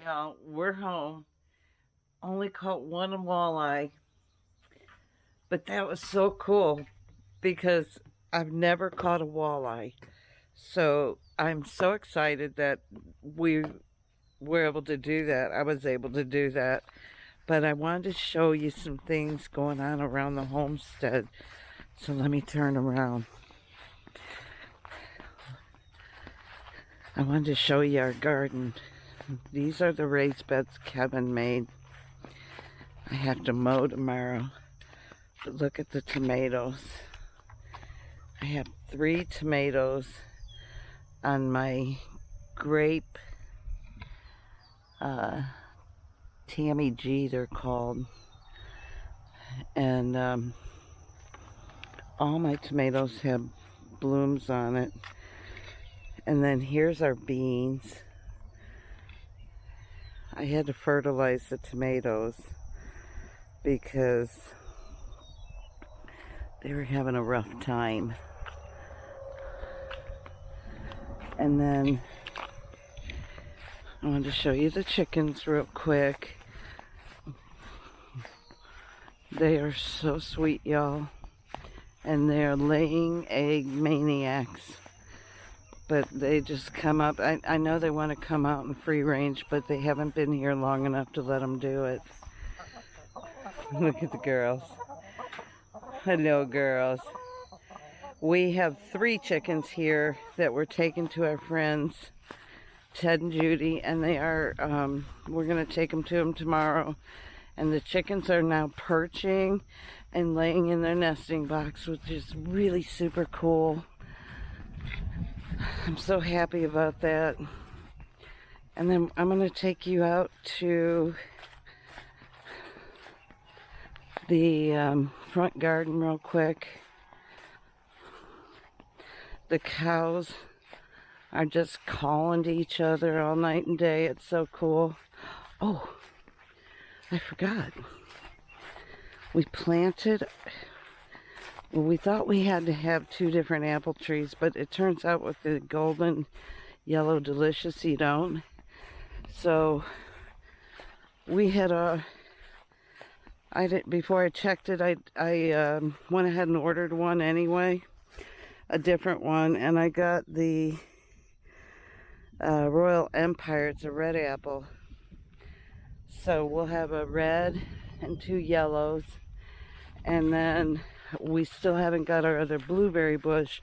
y'all, we're home. Only caught one walleye, but that was so cool because I've never caught a walleye. So I'm so excited that we were able to do that. I was able to do that. But I wanted to show you some things going on around the homestead. So let me turn around. I wanted to show you our garden. These are the raised beds Kevin made. I have to mow tomorrow. But look at the tomatoes. I have 3 tomatoes on my grape, Tammy G they're called. And all my tomatoes have blooms on it. And then here's our beans. I had to fertilize the tomatoes because they were having a rough time. And then I wanted to show you the chickens real quick. They are so sweet, y'all. And they're laying egg maniacs. But they just come up. I know they want to come out in free range, but they haven't been here long enough to let them do it. Look at the girls. Hello, girls. We have 3 chickens here that were taken to our friends, Ted and Judy, and they are, we're going to take them to them tomorrow. And the chickens are now perching and laying in their nesting box, which is really super cool. I'm so happy about that. And then I'm going to take you out to the front garden real quick. The cows are just calling to each other all night and day. It's so cool. Oh, I forgot. We planted... Well, we thought we had to have 2 different apple trees, but it turns out with the golden yellow delicious you don't. So we had before I checked it, I went ahead and ordered one anyway, a different one, and I got the Royal Empire. It's a red apple. So we'll have a red and 2 yellows, and then we still haven't got our other blueberry bush.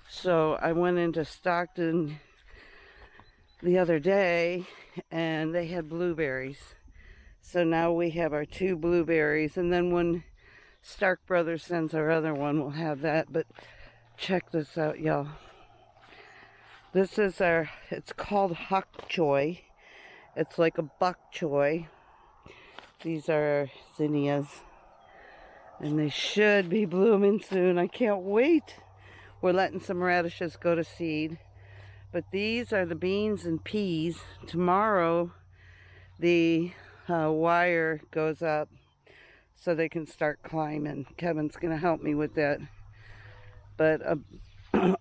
So I went into Stockton the other day and they had blueberries. So now we have our 2 blueberries, and then when Stark Brothers sends our other one, we'll have that. But check this out, y'all. This is it's called Hok Choy. It's like a bok choy. These are zinnias. And they should be blooming soon. I can't wait. We're letting some radishes go to seed. But these are the beans and peas. Tomorrow, the wire goes up so they can start climbing. Kevin's going to help me with that. But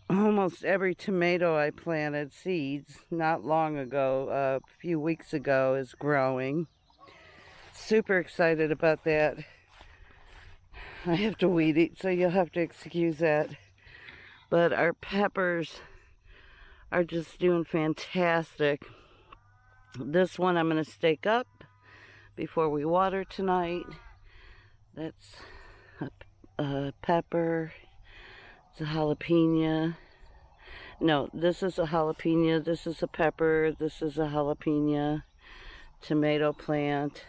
almost every tomato I planted seeds not long ago, a few weeks ago, is growing. Super excited about that. I have to weed eat, so you'll have to excuse that. But our peppers are just doing fantastic. This one I'm going to stake up before we water tonight. That's a pepper. It's a jalapeno. No, this is a jalapeno. This is a pepper. This is a jalapeno. Tomato plant.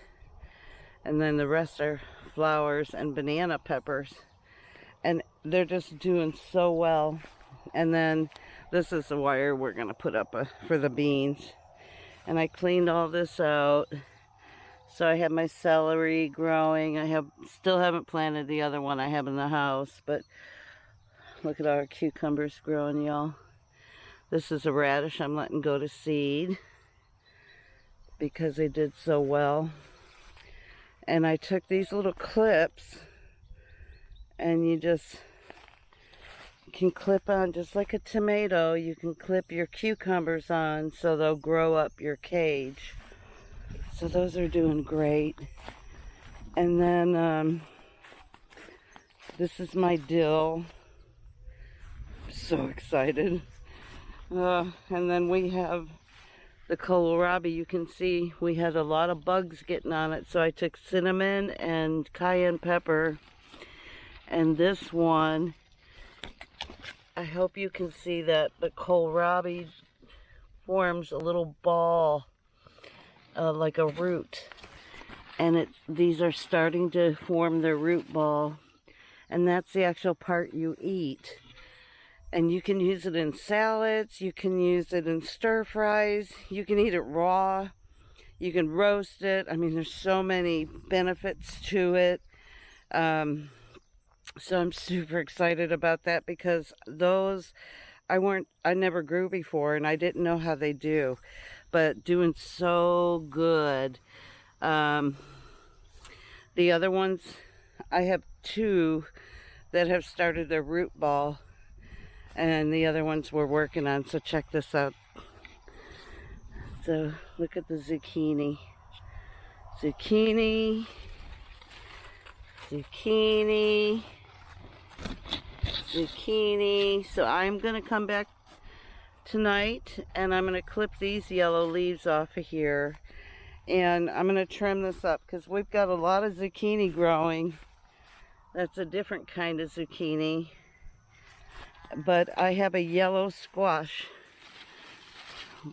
And then the rest are flowers and banana peppers, and they're just doing so well. And then this is the wire we're gonna put up for the beans. And I cleaned all this out, so I have my celery growing. I still haven't planted the other one I have in the house, but look at our cucumbers growing, y'all. This is a radish I'm letting go to seed because they did so well. And I took these little clips, and you can clip on, just like a tomato, you can clip your cucumbers on so they'll grow up your cage. So those are doing great. And then this is my dill. So excited. And then we have the kohlrabi. You can see we had a lot of bugs getting on it, so I took cinnamon and cayenne pepper. And this one, I hope you can see that the kohlrabi forms a little ball, like a root. And these are starting to form their root ball. And that's the actual part you eat. And you can use it in salads, you can use it in stir fries, you can eat it raw, you can roast it. I mean, there's so many benefits to it. So I'm super excited about that, because those I never grew before, and I didn't know how they do, but doing so good. The other ones, I have 2 that have started their root ball, and the other ones we're working on, so check this out. So look at the zucchini. Zucchini. Zucchini. Zucchini. So I'm going to come back tonight, and I'm going to clip these yellow leaves off of here. And I'm going to trim this up, because we've got a lot of zucchini growing. That's a different kind of zucchini. But I have a yellow squash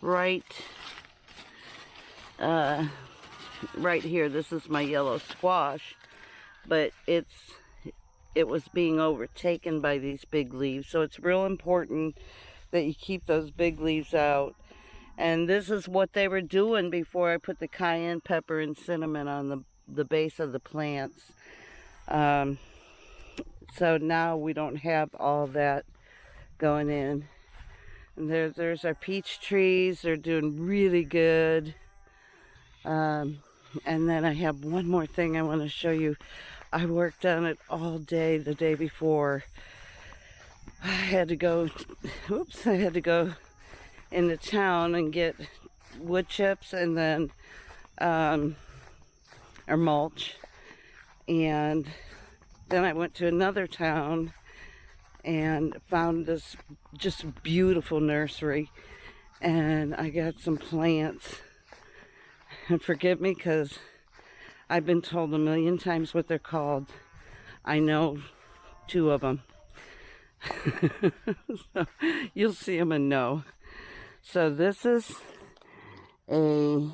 right here. This is my yellow squash, but it was being overtaken by these big leaves. So it's real important that you keep those big leaves out. And this is what they were doing before I put the cayenne pepper and cinnamon on the base of the plants. So now we don't have all that going in. And there's our peach trees. They're doing really good. And then I have one more thing I want to show you. I worked on it all day the day before. I had to go into town and get wood chips, and then or mulch. And then I went to another town and found this just beautiful nursery, and I got some plants. And forgive me, because I've been told a million times what they're called. I know 2 of them. So you'll see them and know. So this is a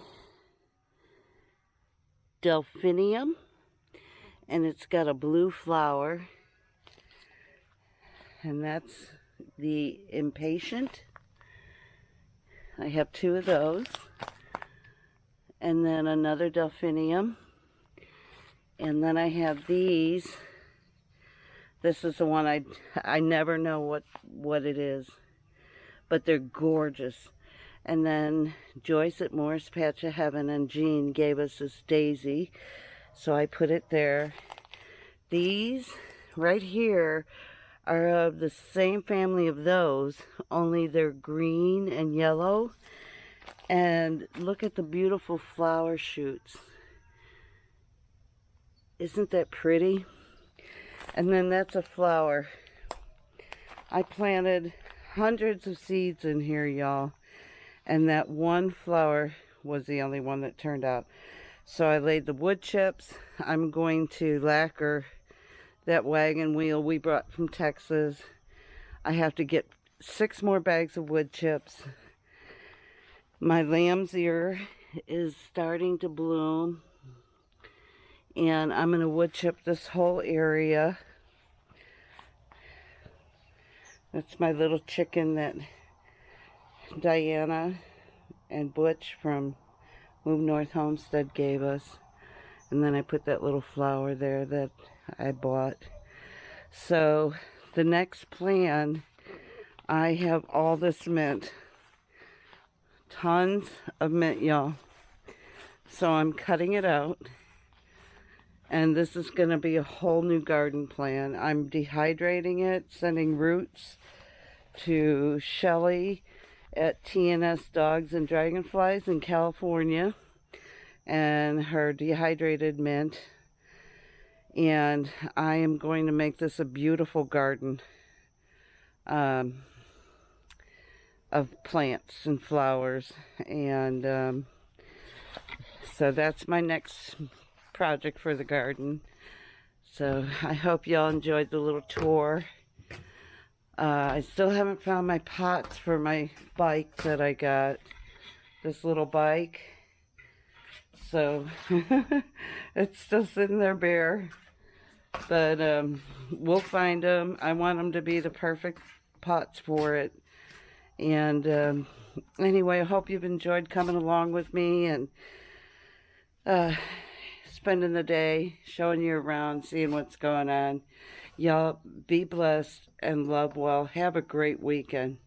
Delphinium, and it's got a blue flower. And that's the Impatient. I have 2 of those. And then another Delphinium. And then I have these. This is the one I never know what it is. But they're gorgeous. And then Joyce at Morris Patch of Heaven and Jean gave us this daisy. So I put it there. These right here are of the same family of those, only they're green and yellow. And look at the beautiful flower shoots. Isn't that pretty? And then that's a flower. I planted hundreds of seeds in here, y'all, and that one flower was the only one that turned out. So I laid the wood chips. I'm going to lacquer that wagon wheel we brought from Texas. I have to get 6 more bags of wood chips. My lamb's ear is starting to bloom, and I'm going to wood chip this whole area. That's my little chicken that Diana and Butch from Move North Homestead gave us. And then I put that little flower there that I bought. So the next plan, I have all this mint. Tons of mint, y'all. So I'm cutting it out. And this is going to be a whole new garden plan. I'm dehydrating it, sending roots to Shelly at TNS Dogs and Dragonflies in California. and her dehydrated mint. And I am going to make this a beautiful garden of plants and flowers. And so that's my next project for the garden. So I hope y'all enjoyed the little tour. I still haven't found my pots for my bike that I got. This little bike. So it's still sitting there bare. But we'll find them. I want them to be the perfect pots for it. And anyway, I hope you've enjoyed coming along with me and spending the day, showing you around, seeing what's going on. Y'all be blessed and love well. Have a great weekend.